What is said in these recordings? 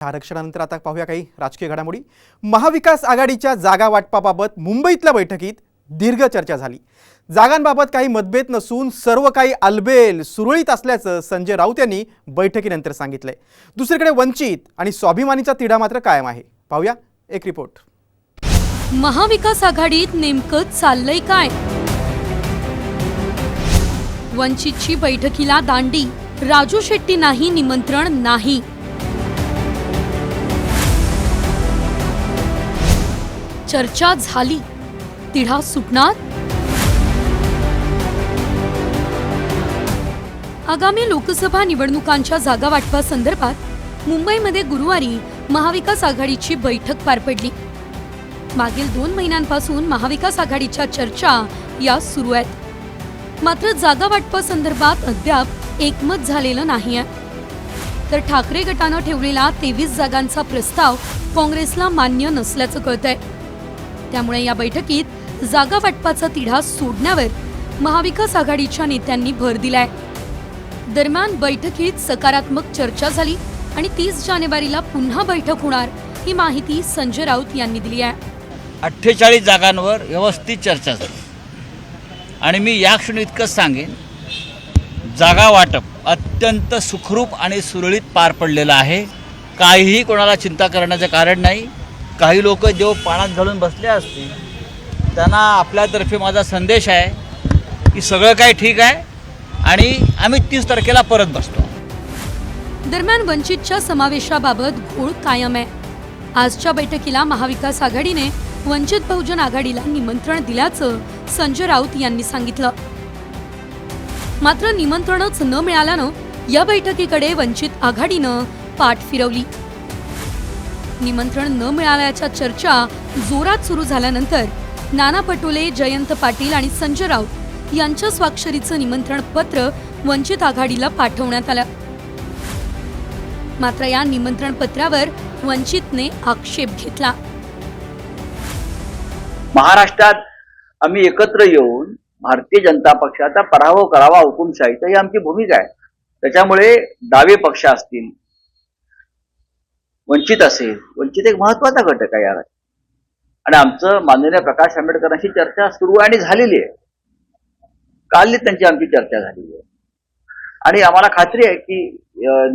आरक्षणानंतर आता पाहूया काही राजकीय घडामोडी। महाविकास आघाडीच्या जागा वाटपाबाबत मुंबईतल्या बैठकीत दीर्घ चर्चा झाली। जागांबाबत काही मतभेद नसून सर्व काही आलबेल सुरळीत असल्याचं संजय राऊत यांनी बैठकीनंतर सांगितलंय। दुसरीकडे वंचित आणि स्वाभिमानीचा तिढा मात्र कायम आहे। पाहूया एक रिपोर्ट। महाविकास आघाडीत नेमकं चाललंय काय? वंचितची बैठकीला दांडी, राजू शेट्टी नाही, निमंत्रण नाही। चर्चा झाली, तिढा सुटणार? आगामी लोकसभा निवडणुकांच्या जागा वाटपासंदर्भात मुंबईमध्ये गुरुवारी महाविकास आघाडीची बैठक पार पडली। मागील 2 महिन्यांपासून महाविकास आघाडीच्या चर्चा या सुरू आहेत। मात्र जागा वाटपासंदर्भात अद्याप एकमत झालेलं नाहीये। तर ठाकरे गटानं ठेवलेला 23 जागांचा प्रस्ताव काँग्रेसला मान्य नसल्याचं कळतंय। त्यामुळे या बैठकीत जागा वाटपाचा तिढा सोडण्यावर महाविकास आघाडीच्या नेत्यांनी भर दिलाय। दरम्यान बैठकीत सकारात्मक चर्चा झाली आणि 30 जानेवारीला पुन्हा बैठक होणार ही माहिती संजय राऊत यांनी दिली आहे। 48 जागांवर व्यवस्थित चर्चा झाली आणि मी या क्षणी इतकंच सांगेन, जागा वाटप अत्यंत सुखरूप आणि सुरळीत पार पडलेलं आहे। काहीही कोणाला चिंता करण्याचं कारण नाही। काही लोक जो पाण्यात घालून बसले असतील त्यांना आपल्यातर्फे माझा संदेश आहे की सगळं काही ठीक आहे आणि आम्ही 30 तारखेला परत बसतो। दरम्यान वंचितच्या समावेशाबाबत घोळ कायम आहे। आजच्या बैठकीला महाविकास आघाडीने वंचित बहुजन आघाडीला निमंत्रण दिल्याचं संजय राऊत यांनी सांगितलं। मात्र निमंत्रणच न मिळाल्यानं या बैठकीकडे वंचित आघाडीनं पाठ फिरवली। निमंत्रण न मिळाल्याच्या चर्चा जोरात सुरू झाल्यानंतर नाना पटोले, जयंत पाटील आणि संजय राऊत यांच्या स्वाक्षरीचं निमंत्रण पत्र वंचित आघाडीला पाठवण्यात आलं। मात्र या निमंत्रण पत्रावर वंचितने आक्षेप घेतला। महाराष्ट्रात आम्ही एकत्र येऊन भारतीय जनता पक्षाचा पराभव करावा हुकुमशाहीचा ही आमची भूमिका आहे। त्याच्यामुळे डावे पक्ष असतील, वंचित असेल, वंचित एक महत्वाचा घटक आहे यात आणि आमचं माननीय प्रकाश आंबेडकरांशी चर्चा सुरू आणि झालेली आहे। काल त्यांची आमची चर्चा झालेली आहे आणि आम्हाला खात्री आहे की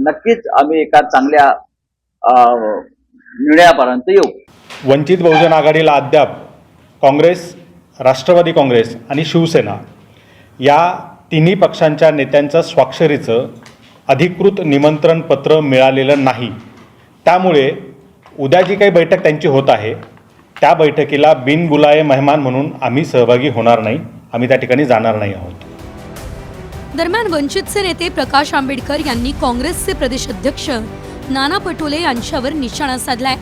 नक्कीच आम्ही एका चांगल्या निर्णयापर्यंत येऊ। वंचित बहुजन आघाडीला अद्याप काँग्रेस, राष्ट्रवादी काँग्रेस आणि शिवसेना या तिन्ही पक्षांच्या नेत्यांचं स्वाक्षरीचं अधिकृत निमंत्रण पत्र मिळालेलं नाही। त्यामुळे उद्या जी काही बैठक त्यांची होत आहे त्या बैठकीला बिनबुलाये मेहमान म्हणून आम्ही सहभागी होणार नाही, आम्ही त्या ठिकाणी जाणार नाही आहोत। दरम्यान वंचितचे नेते प्रकाश आंबेडकर यांनी काँग्रेसचे प्रदेश अध्यक्ष नाना पटोले यांच्यावर निशाणा साधलाय।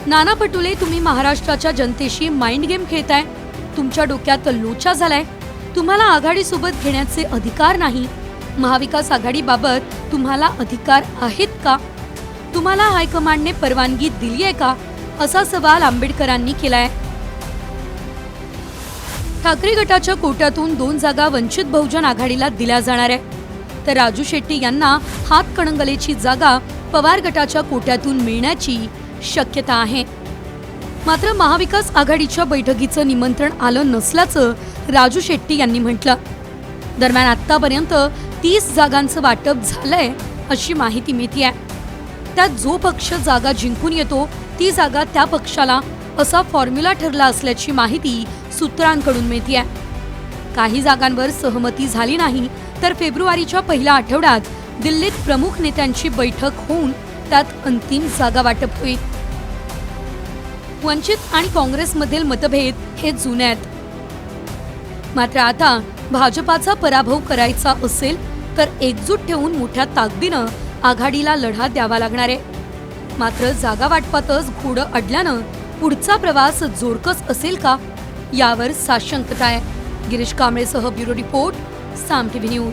नाना पटोले, तुम्ही महाराष्ट्राच्या जनतेशी माइंड गेम खेळताय। तुमच्या डोक्यात लोचा झालाय। तुम्हाला आघाडीसोबत घेण्याचे अधिकार नाही। महाविकास आघाडीबाबत तुम्हाला अधिकार आहेत का? तुम्हाला हायकमांडने परवानगी दिली आहे का, असा सवाल आंबेडकरांनी केलाय। ठाकरे गटाच्या कोट्यातून 2 जागा वंचित बहुजन आघाडीला दिल्या जाणार आहे, तर राजू शेट्टी यांना हातकणंगलेची जागा पवार गटाच्या कोट्यातून मिळण्याची शक्यता आहे। मात्र महाविकास आघाडीच्या बैठकीचं निमंत्रण आलं नसल्याचं राजू शेट्टी यांनी म्हटलं। दरम्यान आतापर्यंत 30 जागांचं वाटप झालंय अशी माहिती मिळतेय। त्यात जो पक्ष जागा जिंकून येतो ती जागा त्या पक्षाला, असा फॉर्म्युला ठरला असल्याची माहिती सूत्रांकडून मिळतेय। काही जागांवर सहमती झाली नाही तर फेब्रुवारीच्या पहिल्या आठवड्यात दिल्लीत प्रमुख नेत्यांची बैठक होऊन त्यात अंतिम जागा वाटप होईल। वंचित आणि काँग्रेसमधील मतभेद हे जुने आहेत। मात्र आता भाजपाचा पराभव करायचा असेल तर एकजूट ठेवून मोठ्या ताकदीनं आघाडीला लढा द्यावा लागणार आहे। मात्र जागा वाटपातच घोडं अडल्यानं पुढचा प्रवास जोरकस असेल का, यावर साशंकता आहे। गिरीश कांबळेसह ब्युरो रिपोर्ट, साम टीव्ही न्यूज।